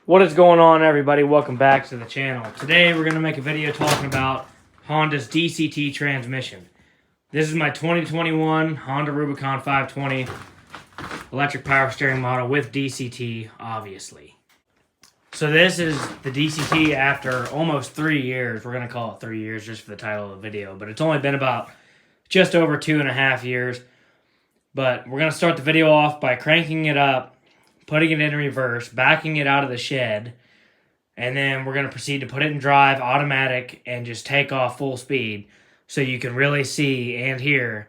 What is going on, everybody? Welcome back to the channel. Today we're going to make a video talking about Honda's DCT transmission. This is my 2021 Honda Rubicon 520 electric power steering model with DCT, obviously. So this is the DCT after almost 3 years. We're going to call it 3 years just for the title of the video, but it's only been about just over 2.5 years. But we're going to start the video off by cranking it up, putting it in reverse, backing it out of the shed, and then we're going to proceed to put it in drive, automatic, and just take off full speed so you can really see and hear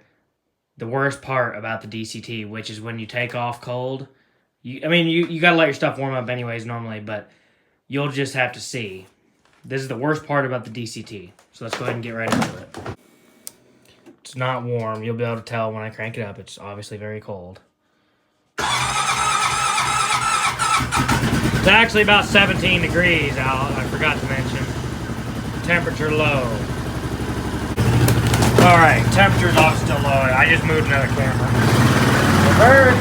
the worst part about the DCT, which is when you take off cold. You got to let your stuff warm up anyways normally, but you'll just have to see. This is the worst part about the DCT, so let's go ahead and get right into it. It's not warm. You'll be able to tell when I crank it up. It's obviously very cold. It's actually about 17 degrees out, I forgot to mention. Temperature low. Alright, temperature's off still low. I just moved another camera. Reverse.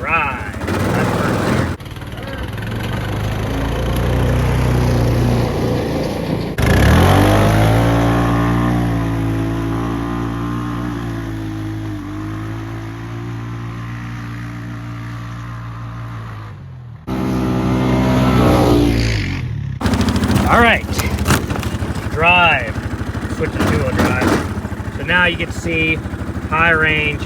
Right. That's perfect. Alright, drive, switch to two-wheel drive. So now you get to see high range.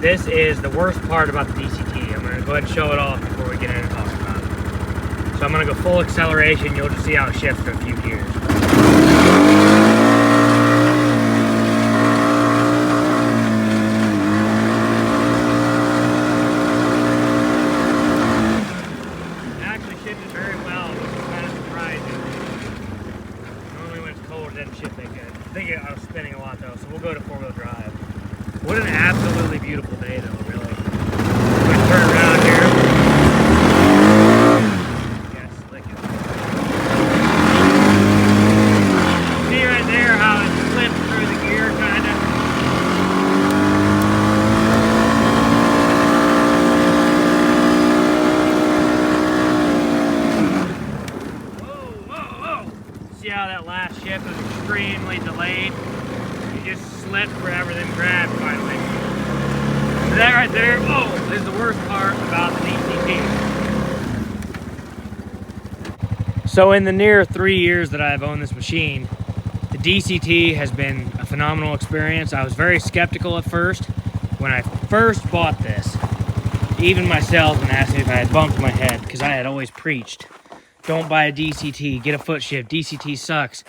This is the worst part about the DCT. I'm going to go ahead and show it off before we get in and talk about it. So I'm going to go full acceleration. You'll just see how it shifts to a few gears. I think I was spinning a lot though, so we'll go to four-wheel drive. What an absolutely beautiful day though, really. I'm going to turn around here. Yeah, slick it. See right there how it slips through the gear, kind of. Whoa. See how that last shift was extremely delayed? You just slipped forever, then grabbed finally. So that right there, is the worst part about the DCT. So in the near 3 years that I've owned this machine, the DCT has been a phenomenal experience. I was very skeptical at first. When I first bought this, even my salesman asked me if I had bumped my head, because I had always preached, don't buy a DCT, get a foot shift, DCT sucks.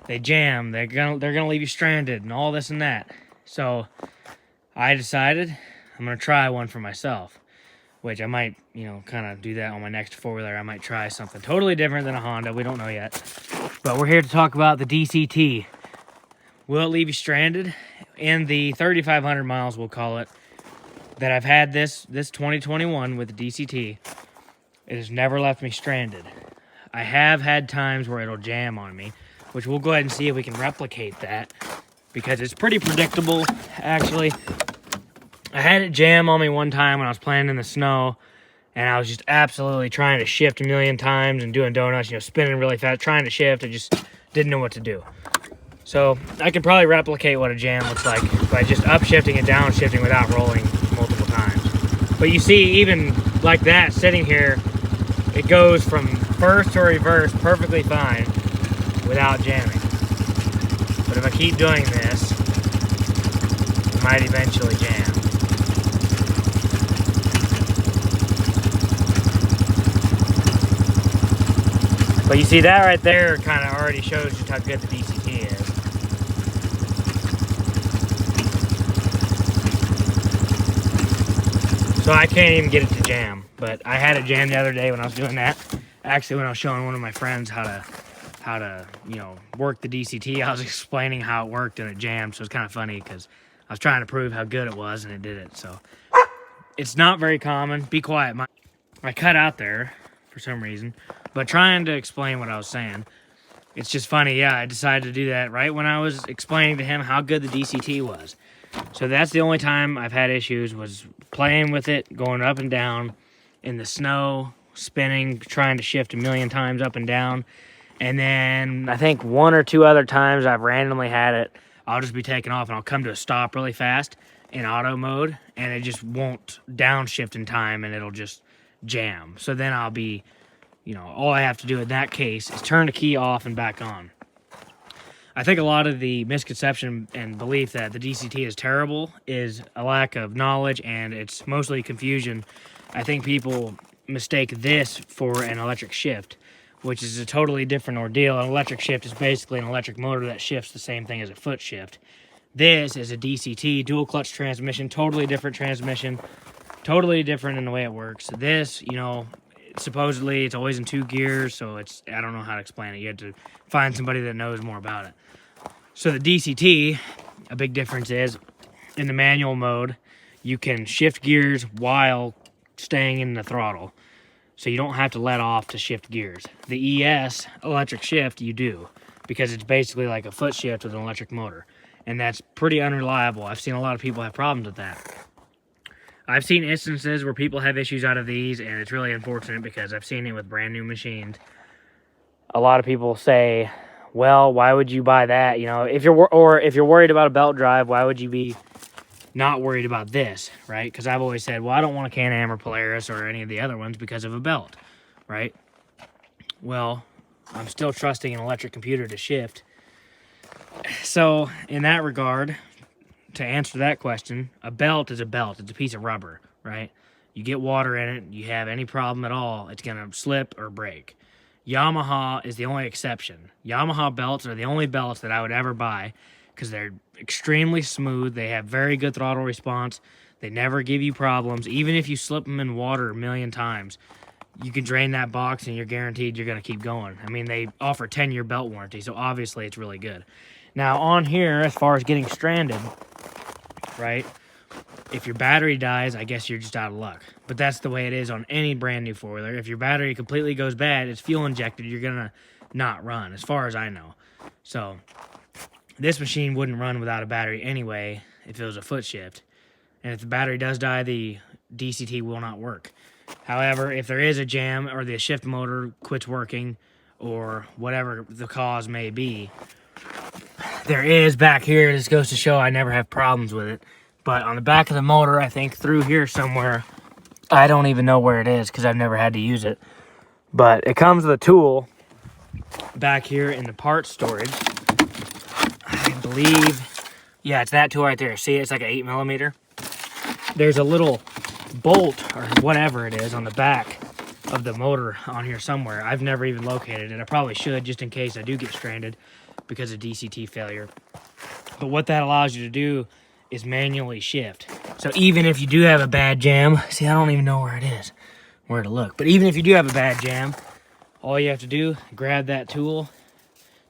They jam, they're gonna leave you stranded and all this and that. So I decided I'm gonna try one for myself, which I might, kind of do that on my next four-wheeler. I might try something totally different than a Honda. We don't know yet. But we're here to talk about the DCT. Will it leave you stranded? In the 3,500 miles, we'll call it, that I've had this 2021 with the DCT, it has never left me stranded. I have had times where it'll jam on me, which we'll go ahead and see if we can replicate that, because it's pretty predictable, actually. I had it jam on me one time when I was playing in the snow, and I was just absolutely trying to shift a million times and doing donuts, spinning really fast, trying to shift. I just didn't know what to do. So I could probably replicate what a jam looks like by just upshifting and downshifting without rolling multiple times. But you see, even like that, sitting here, it goes from first to reverse perfectly fine without jamming. But if I keep doing this, it might eventually jam. But you see, that right there kind of already shows just how good the DCT is. So I can't even get it to jam. But I had it jam the other day when I was doing that. Actually, when I was showing one of my friends how to work the DCT, I was explaining how it worked and it jammed. So it's kind of funny because I was trying to prove how good it was and it did it. So it's not very common. Be quiet. I cut out there for some reason, but trying to explain what I was saying. It's just funny. Yeah, I decided to do that right when I was explaining to him how good the DCT was. So that's the only time I've had issues, was playing with it, going up and down in the snow, spinning, trying to shift a million times up and down. And then I think 1 or 2 other times I've randomly had it, I'll just be taking off and I'll come to a stop really fast in auto mode, and it just won't downshift in time, and it'll just jam. So then I'll be, all I have to do in that case is turn the key off and back on. I think a lot of the misconception and belief that the DCT is terrible is a lack of knowledge, and it's mostly confusion. I think people mistake this for an electric shift, which is a totally different ordeal. An electric shift is basically an electric motor that shifts the same thing as a foot shift. This is a DCT, dual clutch transmission, totally different transmission, totally different in the way it works. This, supposedly it's always in 2 gears, so I don't know how to explain it. You have to find somebody that knows more about it. So the DCT, a big difference is in the manual mode, you can shift gears while staying in the throttle. So you don't have to let off to shift gears. The ES, electric shift, you do, because it's basically like a foot shift with an electric motor. And that's pretty unreliable. I've seen a lot of people have problems with that. I've seen instances where people have issues out of these, and it's really unfortunate because I've seen it with brand new machines. A lot of people say, well, why would you buy that? If you're worried about a belt drive, why would you be not worried about this, right? Because I've always said, well, I don't want a Can-Am or Polaris or any of the other ones because of a belt, right? Well, I'm still trusting an electric computer to shift. So in that regard, to answer that question, a belt is a belt. It's a piece of rubber, right? You get water in it, you have any problem at all, it's going to slip or break. Yamaha is the only exception. Yamaha belts are the only belts that I would ever buy because they're extremely smooth. They have very good throttle response. They never give you problems. Even if you slip them in water a million times, you can drain that box and you're guaranteed you're going to keep going. I mean, they offer 10-year belt warranty, so obviously it's really good. Now, on here, as far as getting stranded, right, if your battery dies, I guess you're just out of luck. But that's the way it is on any brand new four-wheeler. If your battery completely goes bad, it's fuel injected, you're going to not run, as far as I know. So this machine wouldn't run without a battery anyway if it was a foot shift. And if the battery does die, the DCT will not work. However, if there is a jam or the shift motor quits working or whatever the cause may be, there is back here, this goes to show I never have problems with it. But on the back of the motor, I think through here somewhere, I don't even know where it is because I've never had to use it. But it comes with a tool back here in the parts storage. I believe, yeah, it's that tool right there. See, it's like an 8mm. There's a little bolt or whatever it is on the back of the motor on here somewhere. I've never even located it. I probably should, just in case I do get stranded because of DCT failure. But what that allows you to do is manually shift. So even if you do have a bad jam, see, I don't even know where it is, where to look. But even if you do have a bad jam, all you have to do, grab that tool,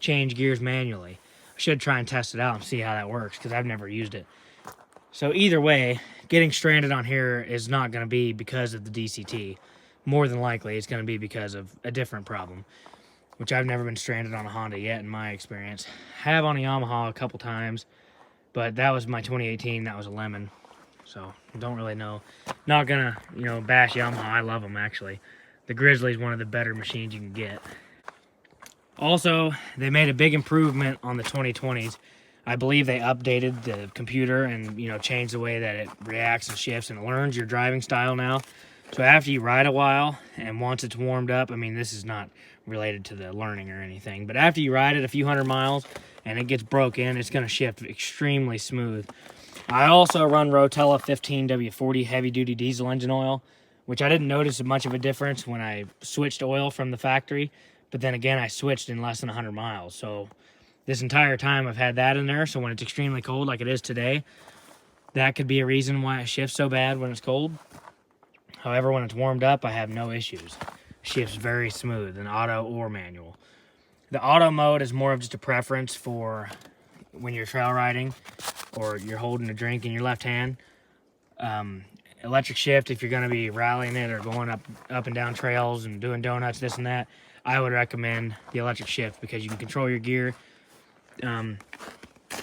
change gears manually. I should try and test it out and see how that works because I've never used it. So either way, getting stranded on here is not going to be because of the DCT. More than likely, it's going to be because of a different problem, which I've never been stranded on a Honda yet in my experience. Have on a Yamaha a couple times, but that was my 2018. That was a lemon, so don't really know. Not going to, bash Yamaha. I love them, actually. The Grizzly is one of the better machines you can get. Also, they made a big improvement on the 2020s. I believe they updated the computer and, changed the way that it reacts and shifts and learns your driving style now. So after you ride a while and once it's warmed up, I mean, this is not related to the learning or anything, but after you ride it a few hundred miles and it gets broken, it's going to shift extremely smooth. I also run Rotella 15W40 heavy-duty diesel engine oil, which I didn't notice much of a difference when I switched oil from the factory, but then again, I switched in less than 100 miles. So this entire time I've had that in there, so when it's extremely cold like it is today, that could be a reason why it shifts so bad when it's cold. However, when it's warmed up, I have no issues. Shifts very smooth in auto or manual. The auto mode is more of just a preference for when you're trail riding or you're holding a drink in your left hand. Electric shift, if you're going to be rallying it or going up and down trails and doing donuts, this and that, I would recommend the electric shift because you can control your gear.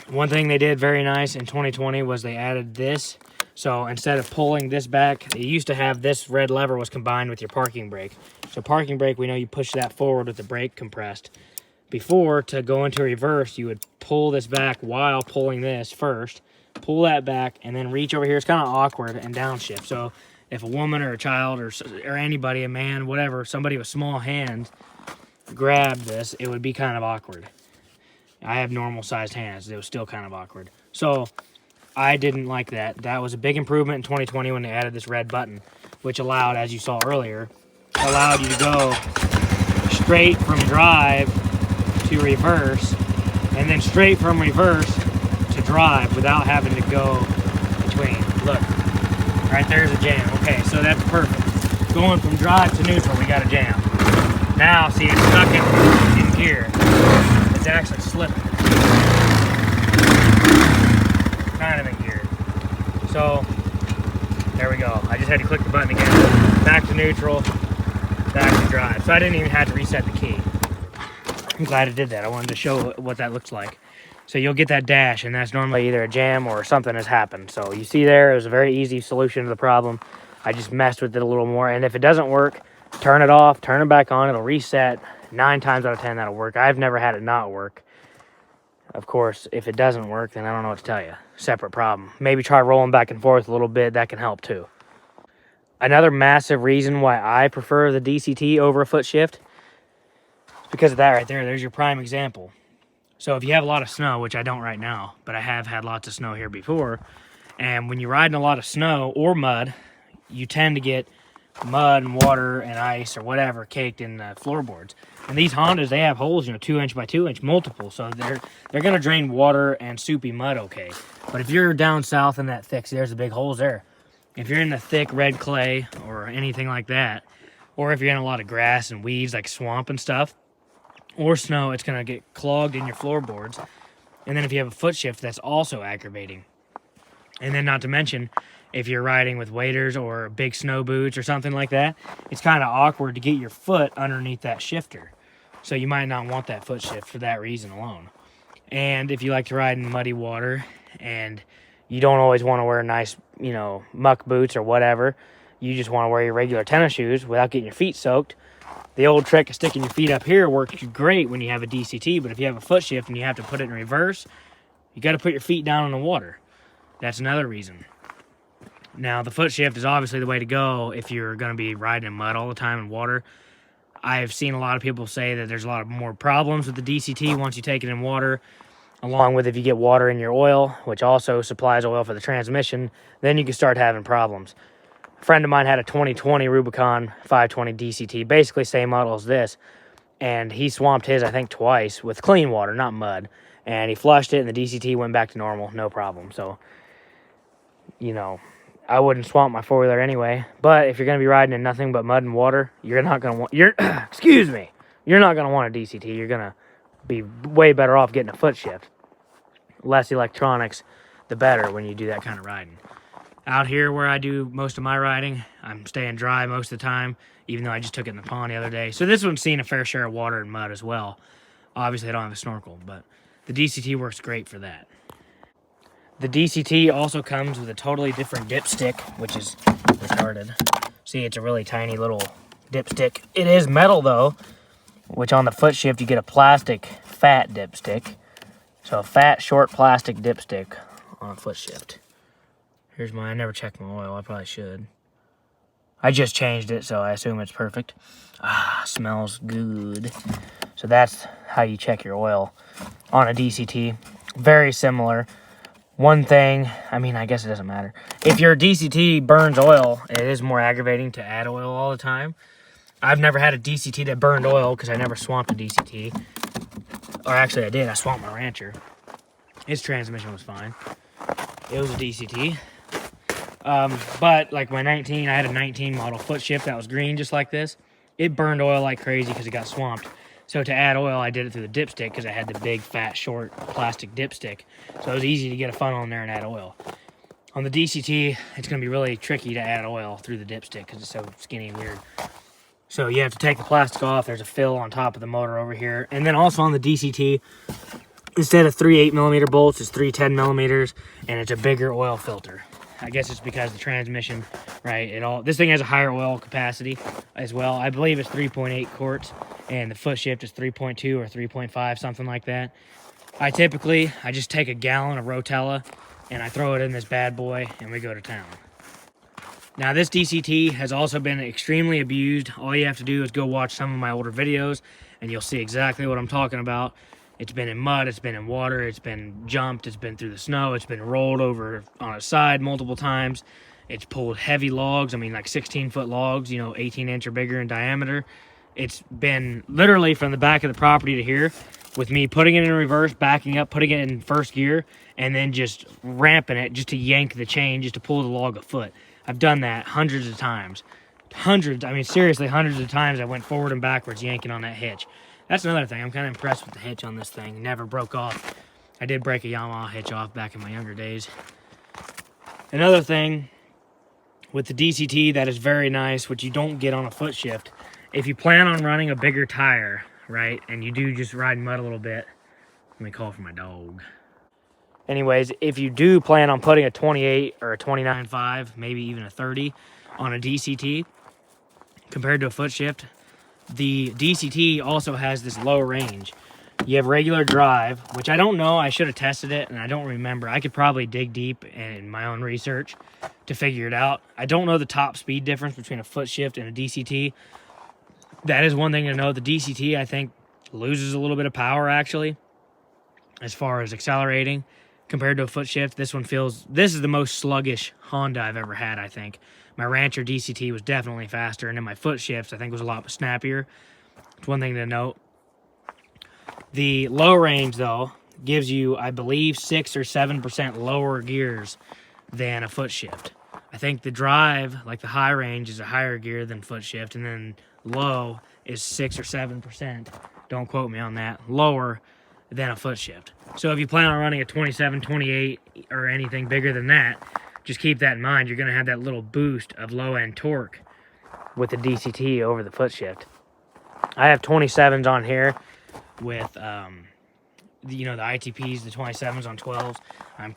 One thing they did very nice in 2020 was they added this. So instead of pulling this back, they used to have this red lever was combined with your parking brake. So parking brake, we know you push that forward with the brake compressed. Before, to go into reverse, you would pull this back while pulling this first. Pull that back and then reach over here. It's kind of awkward and downshift. So if a woman or a child or anybody, a man, whatever, somebody with small hands grabbed this, it would be kind of awkward. I have normal sized hands. It was still kind of awkward. So I didn't like that. That was a big improvement in 2020 when they added this red button, which allowed, as you saw earlier, allowed you to go straight from drive to reverse, and then straight from reverse to drive without having to go between. Look, right there's a jam. Okay, so that's perfect. Going from drive to neutral, we got a jam. Now, see, it's stuck in gear. It's actually slipping. Kind of in gear. So, there we go. I just had to click the button again. Back to neutral, back to drive. So I didn't even have to reset the key. I'm glad it did that. I wanted to show what that looks like. So you'll get that dash, and that's normally either a jam or something has happened. So you see there, it was a very easy solution to the problem. I just messed with it a little more, and if it doesn't work, turn it off, turn it back on, it'll reset. 9 times out of 10, that'll work. I've never had it not work. Of course, if it doesn't work, then I don't know what to tell you. Separate problem. Maybe try rolling back and forth a little bit. That can help too. Another massive reason why I prefer the DCT over a foot shift is because of that right there. There's your prime example. So if you have a lot of snow, which I don't right now, but I have had lots of snow here before, and when you're riding a lot of snow or mud, you tend to get mud and water and ice or whatever caked in the floorboards. And these Hondas, they have holes, 2-inch by 2-inch, multiple, so they're going to drain water and soupy mud okay. But if you're down south in that thick, see, there's the big holes there. If you're in the thick red clay or anything like that, or if you're in a lot of grass and weeds like swamp and stuff, or snow, it's going to get clogged in your floorboards. And then if you have a foot shift, that's also aggravating. And then not to mention, if you're riding with waders or big snow boots or something like that, it's kind of awkward to get your foot underneath that shifter. So you might not want that foot shift for that reason alone. And if you like to ride in muddy water and you don't always want to wear nice, muck boots or whatever, you just want to wear your regular tennis shoes without getting your feet soaked, the old trick of sticking your feet up here works great when you have a DCT, but if you have a foot shift and you have to put it in reverse, you got to put your feet down in the water. That's another reason. Now, the foot shift is obviously the way to go if you're going to be riding in mud all the time in water. I've seen a lot of people say that there's a lot of more problems with the DCT once you take it in water, along with if you get water in your oil, which also supplies oil for the transmission, then you can start having problems. A friend of mine had a 2020 Rubicon 520 DCT, basically same model as this, and he swamped his, I think, twice with clean water, not mud, and he flushed it, and the DCT went back to normal, no problem. So, I wouldn't swamp my four-wheeler anyway, but if you're going to be riding in nothing but mud and water, you're not going to want, you're not going to want a DCT. You're going to be way better off getting a foot shift. Less electronics, the better when you do that kind of riding. Out here where I do most of my riding, I'm staying dry most of the time, even though I just took it in the pond the other day. So this one's seen a fair share of water and mud as well. Obviously, I don't have a snorkel, but the DCT works great for that. The DCT also comes with a totally different dipstick, which is retarded. See, it's a really tiny little dipstick. It is metal, though, which on the foot shift, you get a plastic fat dipstick. So a fat, short plastic dipstick on a foot shift. Here's mine. I never checked my oil. I probably should. I just changed it, so I assume it's perfect. Smells good. So that's how you check your oil on a DCT. Very similar. One thing, I guess it doesn't matter. If your DCT burns oil, it is more aggravating to add oil all the time. I've never had a DCT that burned oil because I never swamped a DCT. Or actually I did. I swamped my Rancher. His transmission was fine. It was a DCT. But like my 19, I had a 19 model foot shift that was green just like this. It burned oil like crazy because it got swamped. So to add oil, I did it through the dipstick because I had the big, fat, short plastic dipstick. So it was easy to get a funnel in there and add oil. On the DCT, it's going to be really tricky to add oil through the dipstick because it's so skinny and weird. So you have to take the plastic off. There's a fill on top of the motor over here. And then also on the DCT, Instead of 3 8mm bolts, it's 3 10mm, and it's a bigger oil filter. I guess it's because the transmission, right? This thing has a higher oil capacity as well. I believe it's 3.8 quarts, and the foot shift is 3.2 or 3.5, something like that. I just take a gallon of Rotella and I throw it in this bad boy and we go to town. Now this DCT has also been extremely abused. All you have to do is go watch some of my older videos and you'll see exactly what I'm talking about. It's been in mud, it's been in water, it's been jumped, it's been through the snow, it's been rolled over on its side multiple times. It's pulled heavy logs, I mean like 16-foot logs, 18-inch or bigger in diameter. It's been literally from the back of the property to here, with me putting it in reverse, backing up, putting it in first gear, and then just ramping it just to yank the chain, just to pull the log a foot. I've done that hundreds of times. Hundreds, I mean seriously, hundreds of times I went forward and backwards yanking on that hitch. That's another thing. I'm kind of impressed with the hitch on this thing. Never broke off. I did break a Yamaha hitch off back in my younger days. Another thing with the DCT that is very nice, which you don't get on a foot shift, if you plan on running a bigger tire, right, and you do just ride mud a little bit, let me call for my dog. Anyways, if you do plan on putting a 28 or a 29.5, maybe even a 30 on a DCT, compared to a foot shift, the DCT also has this low range. You have regular drive, which I don't know. I should have tested it, and I don't remember. I could probably dig deep in my own research to figure it out. I don't know the top speed difference between a foot shift and a DCT. That is one thing to know. The DCT, I think, loses a little bit of power, actually, as far as accelerating compared to a foot shift. This is the most sluggish Honda I've ever had, I think. My Rancher DCT was definitely faster, and then my foot shifts, I think, was a lot snappier. It's one thing to note. The low range, though, gives you, I believe, 6 or 7% lower gears than a foot shift. I think the drive, like the high range, is a higher gear than foot shift, and then low is 6 or 7%, don't quote me on that, lower than a foot shift. So if you plan on running a 27, 28, or anything bigger than that, just keep that in mind. You're going to have that little boost of low-end torque with the DCT over the foot shift. I have 27s on here with, the ITPs, the 27s on 12s.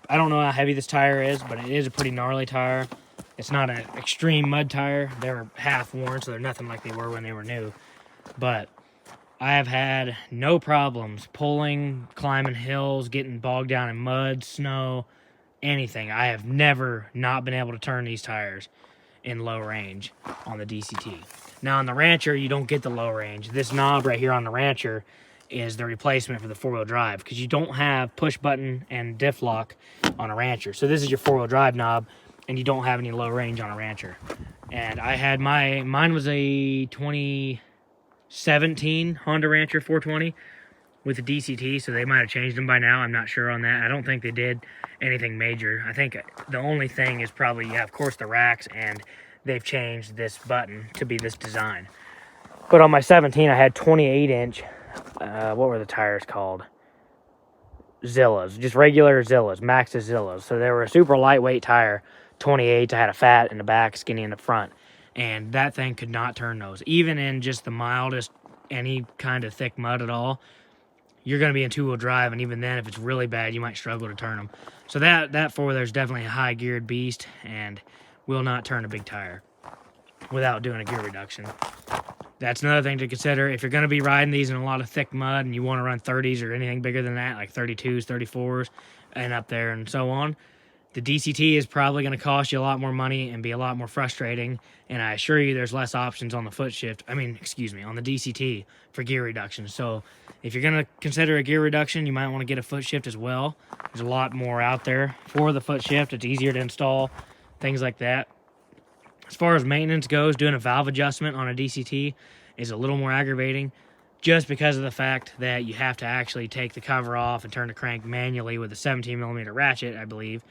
I don't know how heavy this tire is, but it is a pretty gnarly tire. It's not an extreme mud tire. They're half worn, so they're nothing like they were when they were new. But I have had no problems pulling, climbing hills, getting bogged down in mud, snow, anything. I have never not been able to turn these tires in low range on the DCT. Now on the Rancher, you don't get the low range. This knob right here on the Rancher is the replacement for the four-wheel drive, because you don't have push button and diff lock on a Rancher. So this is your four-wheel drive knob, and you don't have any low range on a Rancher. And I had mine was a 2017 Honda Rancher 420 with the DCT, so they might have changed them by now. I'm not sure on that. I don't think they did anything major. I think the only thing is probably, yeah, of course, the racks, and they've changed this button to be this design. But on my 17, I had 28-inch, what were the tires called? Zillas, just regular Zillas, Maxxis Zillas. So they were a super lightweight tire, 28. I had a fat in the back, skinny in the front. And that thing could not turn those. Even in just the mildest, any kind of thick mud at all, you're going to be in two-wheel drive, and even then, if it's really bad, you might struggle to turn them. So that four-wheeler is definitely a high-geared beast and will not turn a big tire without doing a gear reduction. That's another thing to consider. If you're going to be riding these in a lot of thick mud and you want to run 30s or anything bigger than that, like 32s, 34s, and up there and so on, the DCT is probably going to cost you a lot more money and be a lot more frustrating, and I assure you there's less options on the foot shift. On the DCT for gear reduction. So if you're going to consider a gear reduction, you might want to get a foot shift as well. There's a lot more out there for the foot shift. It's easier to install, things like that. As far as maintenance goes, doing a valve adjustment on a DCT is a little more aggravating, just because of the fact that you have to actually take the cover off and turn the crank manually with a 17mm ratchet, I believe.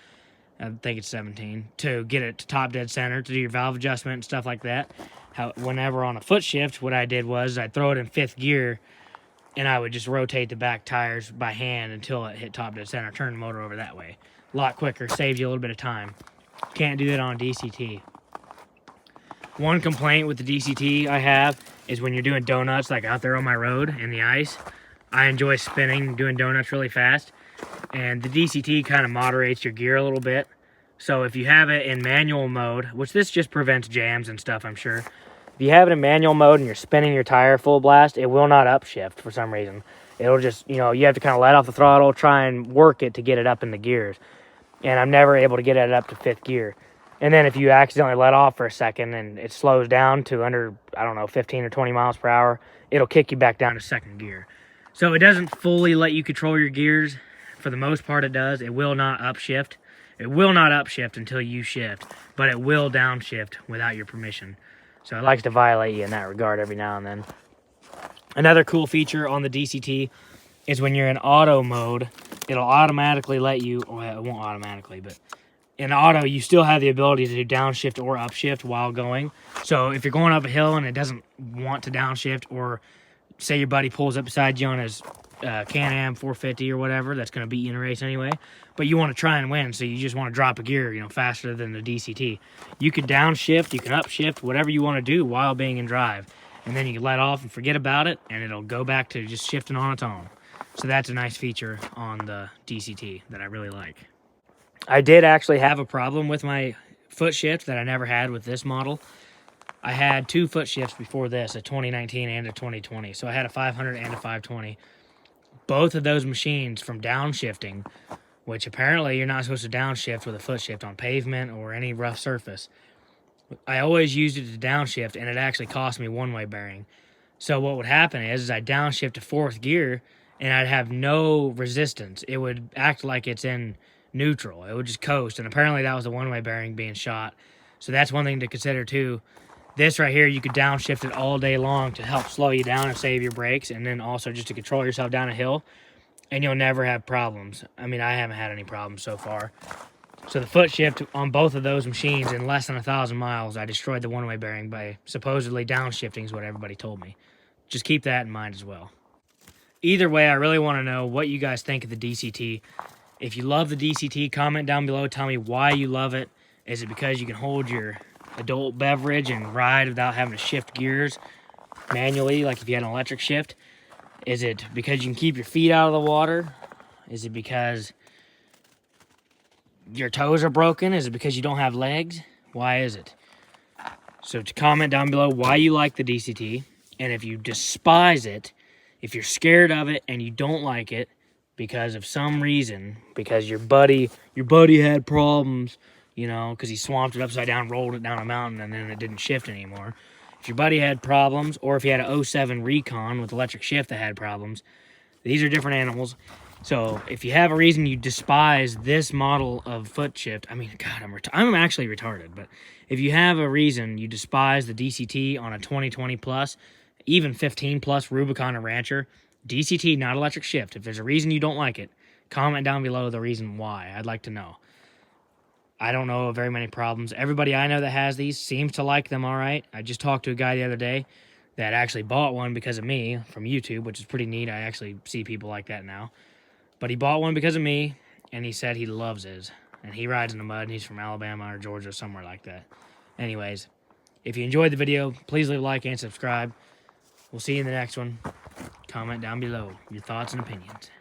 I think it's 17, to get it to top dead center, to do your valve adjustment and stuff like that. Whenever on a foot shift, what I did was I'd throw it in 5th gear, and I would just rotate the back tires by hand until it hit top dead center, turn the motor over that way. A lot quicker, saves you a little bit of time. Can't do that on a DCT. One complaint with the DCT I have is when you're doing donuts, like out there on my road in the ice, I enjoy spinning, doing donuts really fast. And the DCT kind of moderates your gear a little bit. So if you have it in manual mode, which this just prevents jams and stuff, I'm sure. If you have it in manual mode and you're spinning your tire full blast, it will not upshift for some reason. It'll just, you have to kind of let off the throttle, try and work it to get it up in the gears. And I'm never able to get it up to 5th gear. And then if you accidentally let off for a second and it slows down to under, 15 or 20 miles per hour, it'll kick you back down to 2nd gear. So it doesn't fully let you control your gears. For the most part, it does. It will not upshift. It will not upshift until you shift, but it will downshift without your permission. So it likes to violate you in that regard every now and then. Another cool feature on the DCT is when you're in auto mode, it'll automatically let you, well, it won't automatically, but in auto, you still have the ability to do downshift or upshift while going. So if you're going up a hill and it doesn't want to downshift, or say your buddy pulls up beside you on his Can-Am 450 or whatever, that's going to beat you in a race anyway, but you want to try and win, so you just want to drop a gear, faster than the DCT. You can downshift, you can upshift, whatever you want to do while being in drive. And then you can let off and forget about it, and it'll go back to just shifting on its own. So that's a nice feature on the DCT that I really like. I did actually have a problem with my foot shift that I never had with this model. I had 2 foot shifts before this, a 2019 and a 2020. So I had a 500 and a 520. Both of those machines from downshifting, which apparently you're not supposed to downshift with a foot shift on pavement or any rough surface. I always used it to downshift, and it actually cost me one-way bearing. So what would happen is I'd downshift to 4th gear, and I'd have no resistance. It would act like it's in neutral. It would just coast, and apparently that was the one-way bearing being shot. So that's one thing to consider too. This right here, you could downshift it all day long to help slow you down and save your brakes, and then also just to control yourself down a hill, and you'll never have problems. I mean, I haven't had any problems so far. So the foot shift on both of those machines, in less than 1,000 miles, I destroyed the one-way bearing by supposedly downshifting is what everybody told me. Just keep that in mind as well. Either way, I really want to know what you guys think of the DCT. If you love the DCT, comment down below. Tell me why you love it. Is it because you can hold your adult beverage and ride without having to shift gears manually, like if you had an electric shift? Is it because you can keep your feet out of the water? Is it because your toes are broken? Is it because you don't have legs? Why is it? So to comment down below why you like the DCT, and if you despise it, if you're scared of it and you don't like it because of some reason, because your buddy had problems, because he swamped it upside down, rolled it down a mountain, and then it didn't shift anymore. If your buddy had problems, or if you had an 07 Recon with electric shift that had problems, these are different animals. So if you have a reason you despise this model of foot shift, I mean, God, I'm actually retarded. But if you have a reason you despise the DCT on a 2020 plus, even 15 plus Rubicon or Rancher, DCT, not electric shift. If there's a reason you don't like it, comment down below the reason why. I'd like to know. I don't know of very many problems. Everybody I know that has these seems to like them all right. I just talked to a guy the other day that actually bought one because of me from YouTube, which is pretty neat. I actually see people like that now. But he bought one because of me, and he said he loves his. And he rides in the mud, and he's from Alabama or Georgia, somewhere like that. Anyways, if you enjoyed the video, please leave a like and subscribe. We'll see you in the next one. Comment down below your thoughts and opinions.